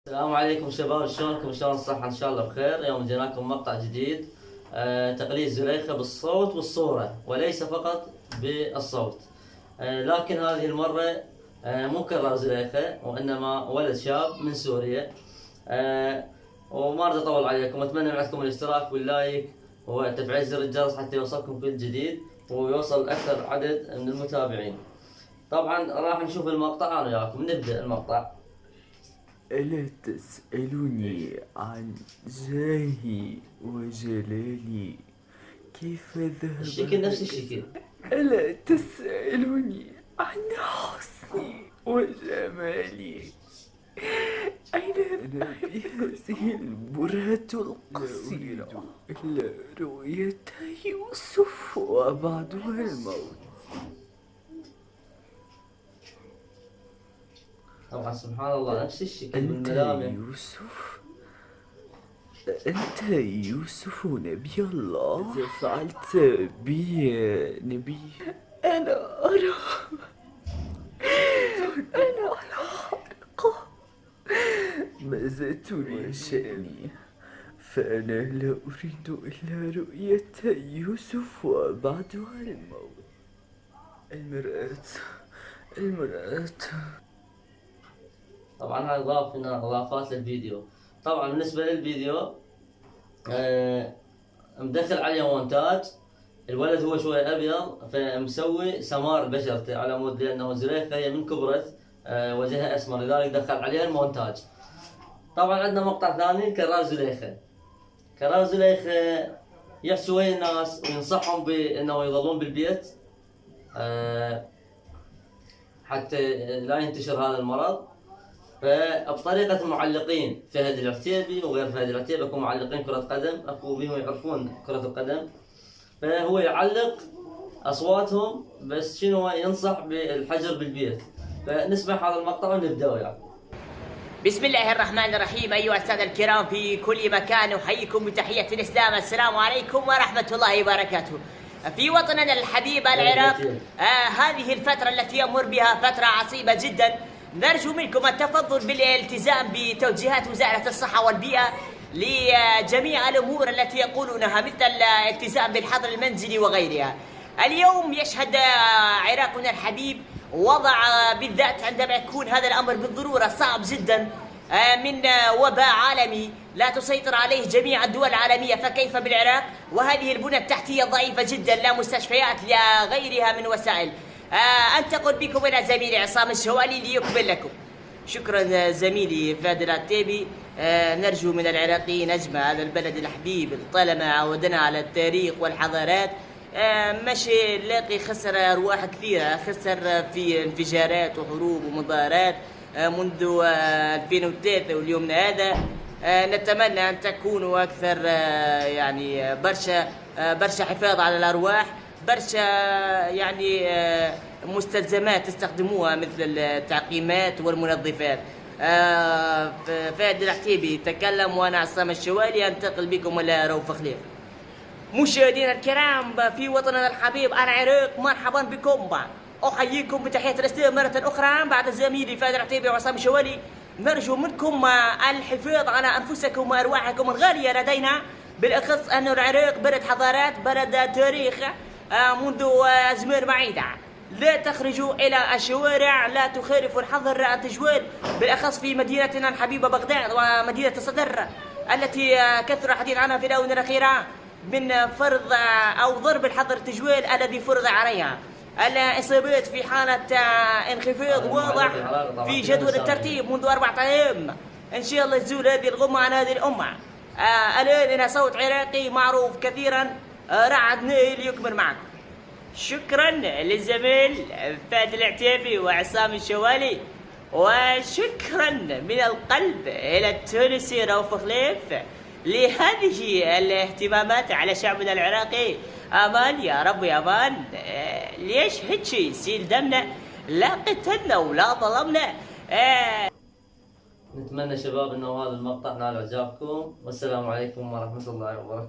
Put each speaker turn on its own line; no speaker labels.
السلام عليكم شباب، شلونكم؟ شلون الصحة؟ إن شاء الله بخير. يوم جيناكم مقطع جديد، تقليد زليخة بالصوت والصورة وليس فقط بالصوت. لكن هذه المرة مو كرار زليخة وإنما ولد شاب من سوريا. وما أريد أطول عليكم، أتمنى من عندكم الاشتراك واللايك وتفعيل زر الجرس حتى يوصلكم كل جديد ويوصل أكثر عدد من المتابعين. طبعا راح نشوف المقطع أنا وياكم، نبدأ المقطع.
ألا تسألني عن جاهي وجلالي كيف ذهب
الشكل نفس الشكل.
ألا تسألني عن حسني وجمالي أين أنا بهذه البرهة القصيرة إلا رؤية يوسف وبعدها الموت.
طبعا سبحان الله نفس الشكل
أنت
بالملامح.
يوسف، أنت يوسف نبي الله؟ ماذا فعلت بي يا نبي؟ أنا أرى حلقة. ماذا تريد شأني؟ فأنا لا أريد إلا رؤية يوسف وبعدها الموت. المرآة.
طبعا هاي هنا اضافات للفيديو. طبعا بالنسبه للفيديو مدخل عليه مونتاج. الولد هو شوي ابيض فمسوي سمار بشرته على مود لانه زليخه هي من كبرت وجهها اسمر، لذلك دخل عليها المونتاج. طبعا عندنا مقطع ثاني كرار زليخه. كرار زليخه يحسوا ويا الناس وينصحهم بانه يظلون بالبيت حتى لا ينتشر هذا المرض. فبطريقة المعلقين فهد العتيبي وغير فهد العتيبي، اكو معلقين كرة قدم اكو بيهم يعرفون كرة القدم، فهو يعلق اصواتهم بس شنو ينصح بالحجر بالبيت. فنسمع هذا المقطع ونبدا وياه.
بسم الله الرحمن الرحيم. أيها السادة الكرام في كل مكان، أحييكم بتحية الإسلام. السلام عليكم ورحمة الله وبركاته. في وطننا الحبيب العراق هذه الفترة التي يمر بها فترة عصيبة جدا. نرجو منكم التفضل بالالتزام بتوجيهات وزارة الصحة والبيئة لجميع الأمور التي يقولونها، مثل الالتزام بالحظر المنزلي وغيرها. اليوم يشهد عراقنا الحبيب وضع، بالذات عندما يكون هذا الأمر بالضرورة صعب جدا، من وباء عالمي لا تسيطر عليه جميع الدول العالمية، فكيف بالعراق وهذه البنى التحتية ضعيفة جدا، لا مستشفيات لا غيرها من وسائل. أنتقل بكم إلى زميلي عصام الشوالي ليكمل لكم. شكرا زميلي فهد العتيبي. نرجو من العراقيين أجمع هذا البلد الحبيب طالما عودنا على التاريخ والحضارات. ماشي نلاقي خسر أرواح كثيرة، خسر في انفجارات وحروب ومظاهرات منذ 2003 واليومنا هذا. نتمنى أن تكونوا أكثر يعني برشا حفاظ على الأرواح، برشا يعني مستلزمات تستخدموها مثل التعقيمات والمنظفات. فهد العتيبي تكلم وأنا عصام الشوالي أنتقل بكم إلى روف خليف. مشاهدينا الكرام في وطننا الحبيب العراق، مرحبا بكم. أحييكم بتحية الإسلام مرة أخرى بعد زميلي فهد العتيبي وعصام الشوالي. نرجو منكم الحفاظ على أنفسكم وأرواحكم الغالية لدينا، بالأخص أن العراق بلد حضارات، بلد تاريخ منذ أزمان بعيدة. لا تخرجوا إلى الشوارع، لا تخالفوا الحظر التجوال، بالأخص في مدينتنا الحبيبة بغداد ومدينة الصدر التي كثر الحديث عنها في الآونة الأخيرة من فرض أو ضرب الحظر التجوال الذي فرض عليها. الإصابات في حالة انخفاض واضح في جدول الترتيب منذ 4 أيام. إن شاء الله تزول هذه الغمة عن هذه الأمة. الآن هنا صوت عراقي معروف كثيرا، رعد نايل يكمل معكم. شكرا للزميل فهد العتيبي وعصام الشوالي، وشكرا من القلب إلى التونسي روف خليف لهذه الاهتمامات على شعبنا العراقي. امان يا رب يا امان. ليش هيك يصير دمنا؟ لا قتلنا ولا ظلمنا.
نتمنى شباب انه هذا المقطع نال اعجابكم، والسلام عليكم ورحمة الله وبركاته.